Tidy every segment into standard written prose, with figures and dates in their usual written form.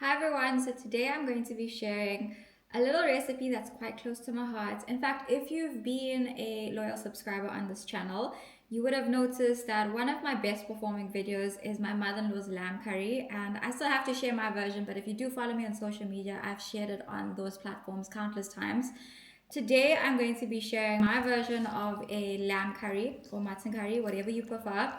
Hi everyone, so today I'm going to be sharing a little recipe that's quite close to my heart. In fact, if you've been a loyal subscriber on this channel, you would have noticed that one of my best performing videos is my mother-in-law's lamb curry, and I still have to share my version, but if you do follow me on social media, I've shared it on those platforms countless times. Today I'm going to be sharing my version of a lamb curry or mutton curry, whatever you prefer,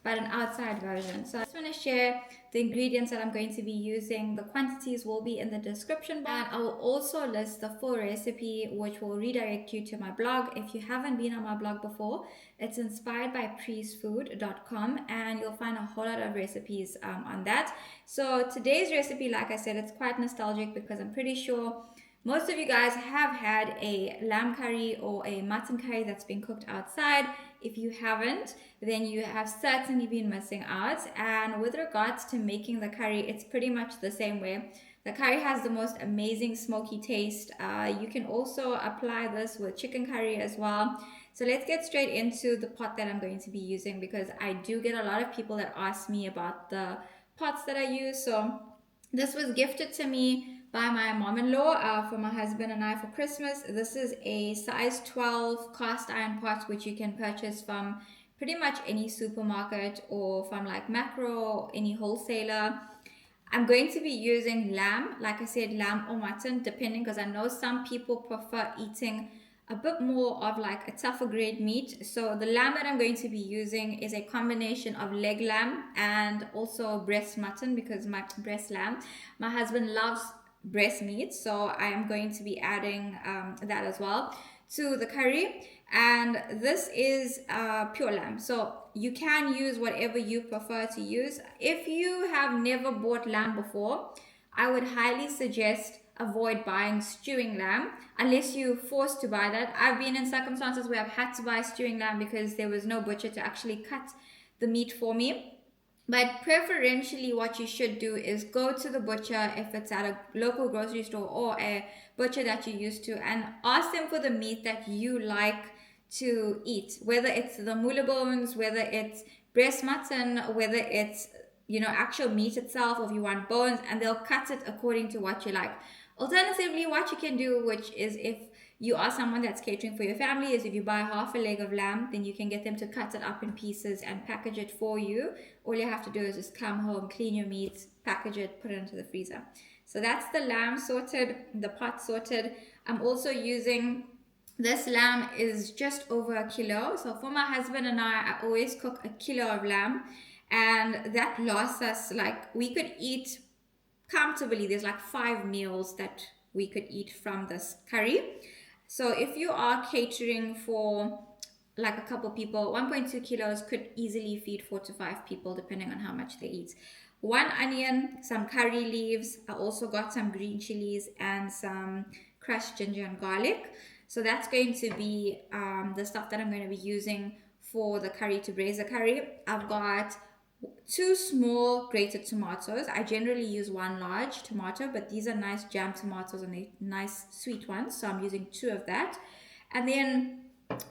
but an outside version. So I just want to share the ingredients that I'm going to be using. The quantities will be in the description box. And I will also list the full recipe, which will redirect you to my blog. If you haven't been on my blog before, it's inspired by priestfood.com, and you'll find a whole lot of recipes on that. So today's recipe, like I said, it's quite nostalgic because I'm pretty sure most of you guys have had a lamb curry or a mutton curry that's been cooked outside. If you haven't, then you have certainly been missing out. And with regards to making the curry, it's pretty much the same way. The curry has the most amazing smoky taste. You can also apply this with chicken curry as well. So let's get straight into the pot that I'm going to be using, because I do get a lot of people that ask me about the pots that I use. So this was gifted to me by my mom-in-law for my husband and I for Christmas. This is a size 12 cast iron pot, which you can purchase from pretty much any supermarket or from like Macro or any wholesaler. I'm going to be using lamb, like I said, lamb or mutton, depending, because I know some people prefer eating a bit more of like a tougher grade meat. So the lamb that I'm going to be using is a combination of leg lamb and also breast mutton, because my breast lamb, my husband loves breast meat, so I am going to be adding that as well to the curry. And this is pure lamb, so you can use whatever you prefer to use. If you have never bought lamb before, I would highly suggest avoid buying stewing lamb unless you're forced to buy that. I've been in circumstances where I've had to buy stewing lamb because there was no butcher to actually cut the meat for me. But preferentially, what you should do is go to the butcher, if it's at a local grocery store or a butcher that you're used to, and ask them for the meat that you like to eat, whether it's the moolah bones, whether it's breast mutton, whether it's actual meat itself, or if you want bones, and they'll cut it according to what you like. Alternatively, what you can do, which is if you are someone that's catering for your family, is if you buy half a leg of lamb, then you can get them to cut it up in pieces and package it for you. All you have to do is just come home, clean your meat, package it, put it into the freezer. So that's the lamb sorted, the pot sorted. I'm also using, this lamb is just over a kilo. So for my husband and I always cook a kilo of lamb, and that lasts us, like, we could eat comfortably. There's like 5 meals that we could eat from this curry. So if you are catering for like a couple people, 1.2 kilos could easily feed 4 to 5 people depending on how much they eat. 1 onion, some curry leaves. I also got some green chilies and some crushed ginger and garlic. So that's going to be the stuff that I'm going to be using for the curry, to braise the curry. I've got 2 small grated tomatoes. I generally use 1 large tomato, but these are nice jam tomatoes and they're nice sweet ones, so I'm using 2 of that. And then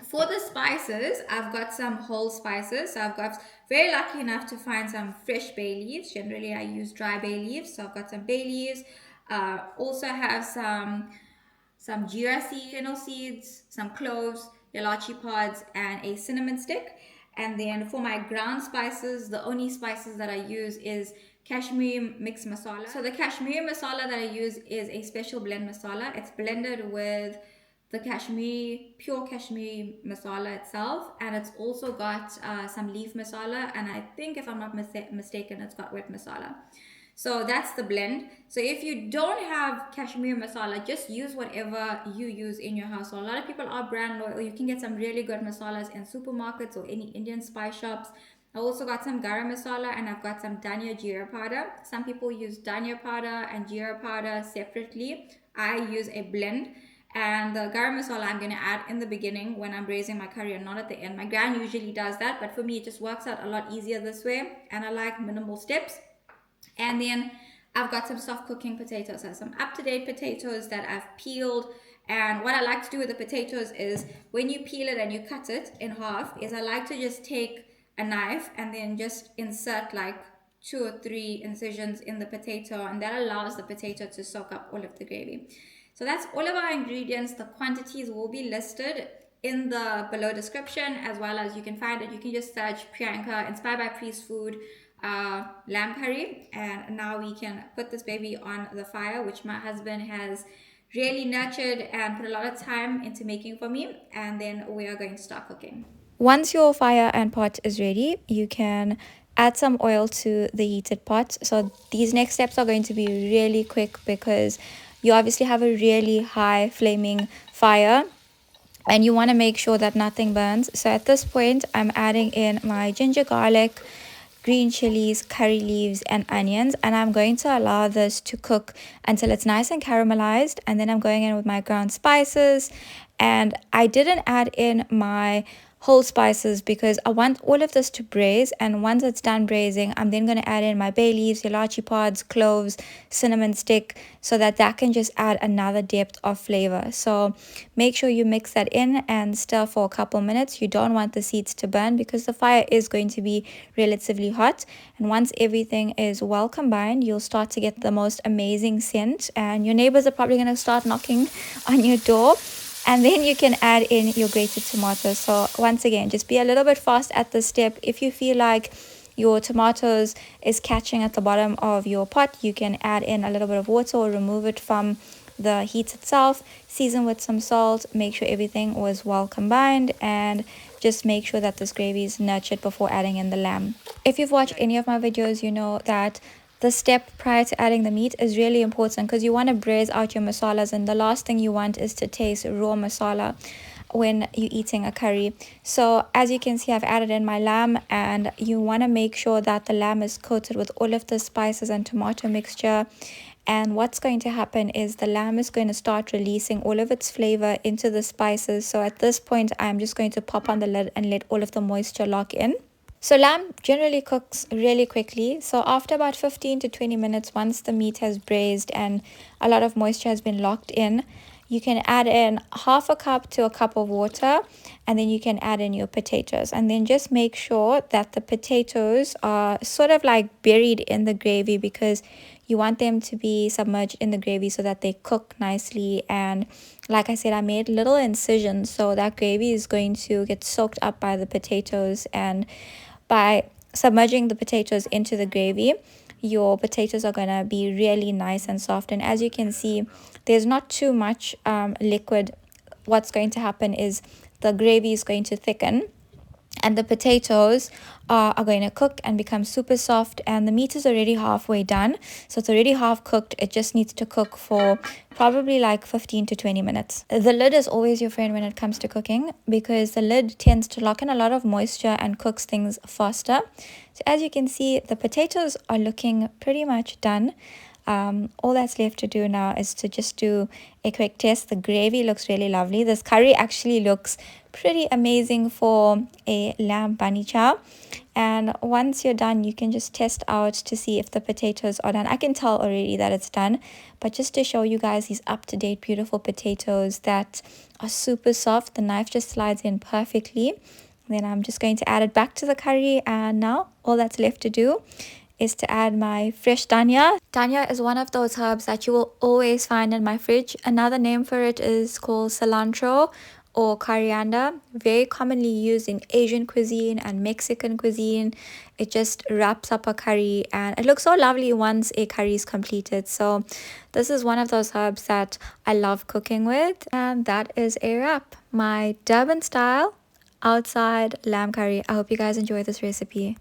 for the spices, I've got some whole spices. So I've got, very lucky enough to find some fresh bay leaves. Generally I use dry bay leaves, so I've got some bay leaves. Also have some Jeera seed, fennel seeds, some cloves, Elachi pods, and a cinnamon stick. And then for my ground spices, the only spices that I use is Kashmiri mixed masala. So the Kashmiri masala that I use is a special blend masala. It's blended with the pure Kashmiri masala itself, and it's also got some leaf masala, and I think, if I'm not mistaken, it's got wet masala. So that's the blend. So if you don't have Kashmiri masala, just use whatever you use in your household. A lot of people are brand loyal. You can get some really good masalas in supermarkets or any Indian spice shops. I also got some Garam masala, and I've got some Dhania Jeera powder. Some people use Dhania powder and Jeera powder separately. I use a blend. And the garam masala I'm going to add in the beginning when I'm braising my curry, and not at the end. My gran usually does that, but for me it just works out a lot easier this way, and I like minimal steps. And then I've got some soft cooking potatoes. So some up-to-date potatoes that I've peeled. And what I like to do with the potatoes is, when you peel it and you cut it in half, is I like to just take a knife and then just insert like 2 or 3 incisions in the potato, and that allows the potato to soak up all of the gravy. So that's all of our ingredients. The quantities will be listed in the below description, as well as you can find it. You can just search Priyanka Inspired by Priest Food lamb curry, and now we can put this baby on the fire, which my husband has really nurtured and put a lot of time into making for me, and then we are going to start cooking. Once your fire and pot is ready, you can add some oil to the heated pot. So these next steps are going to be really quick because you obviously have a really high flaming fire and you want to make sure that nothing burns. So at this point, I'm adding in my ginger garlic, green chilies, curry leaves, and onions, and I'm going to allow this to cook until it's nice and caramelized. And then I'm going in with my ground spices, and I didn't add in my whole spices because I want all of this to braise, and once it's done braising, I'm then going to add in my bay leaves, Elachi Pods, cloves, cinnamon stick, so that can just add another depth of flavor. So make sure you mix that in and stir for a couple minutes. You don't want the seeds to burn because the fire is going to be relatively hot, and once everything is well combined, you'll start to get the most amazing scent, and your neighbors are probably going to start knocking on your door. And then you can add in your grated tomatoes. So once again, just be a little bit fast at this step. If you feel like your tomatoes is catching at the bottom of your pot, you can add in a little bit of water or remove it from the heat itself. Season with some salt. Make sure everything was well combined, and just make sure that this gravy is nurtured before adding in the lamb. If you've watched any of my videos, you know that the step prior to adding the meat is really important because you want to braise out your masalas, and the last thing you want is to taste raw masala when you're eating a curry. So as you can see, I've added in my lamb, and you want to make sure that the lamb is coated with all of the spices and tomato mixture. And what's going to happen is the lamb is going to start releasing all of its flavor into the spices. So at this point, I'm just going to pop on the lid and let all of the moisture lock in. So lamb generally cooks really quickly. So after about 15 to 20 minutes, once the meat has braised and a lot of moisture has been locked in, you can add in half a cup to a cup of water, and then you can add in your potatoes. And then just make sure that the potatoes are sort of like buried in the gravy, because you want them to be submerged in the gravy so that they cook nicely. And like I said, I made little incisions, so that gravy is going to get soaked up by the potatoes. And by submerging the potatoes into the gravy, your potatoes are going to be really nice and soft. And as you can see, there's not too much liquid. What's going to happen is the gravy is going to thicken, and the potatoes are going to cook and become super soft, and the meat is already halfway done. So it's already half cooked. It just needs to cook for probably like 15 to 20 minutes. The lid is always your friend when it comes to cooking, because the lid tends to lock in a lot of moisture and cooks things faster. So as you can see, the potatoes are looking pretty much done. All that's left to do now is to just do a quick test. The gravy looks really lovely. This curry actually looks pretty amazing for a lamb bunny chow. And once you're done, you can just test out to see if the potatoes are done. I can tell already that it's done, but just to show you guys these up-to-date beautiful potatoes that are super soft, the knife just slides in perfectly. Then I'm just going to add it back to the curry, and now all that's left to do is to add my fresh dhania. Dhania is one of those herbs that you will always find in my fridge. Another name for it is called cilantro or coriander, very commonly used in Asian cuisine and Mexican cuisine. It just wraps up a curry, and it looks so lovely once a curry is completed. So this is one of those herbs that I love cooking with. And that is a wrap. My Durban style outside lamb curry. I hope you guys enjoy this recipe.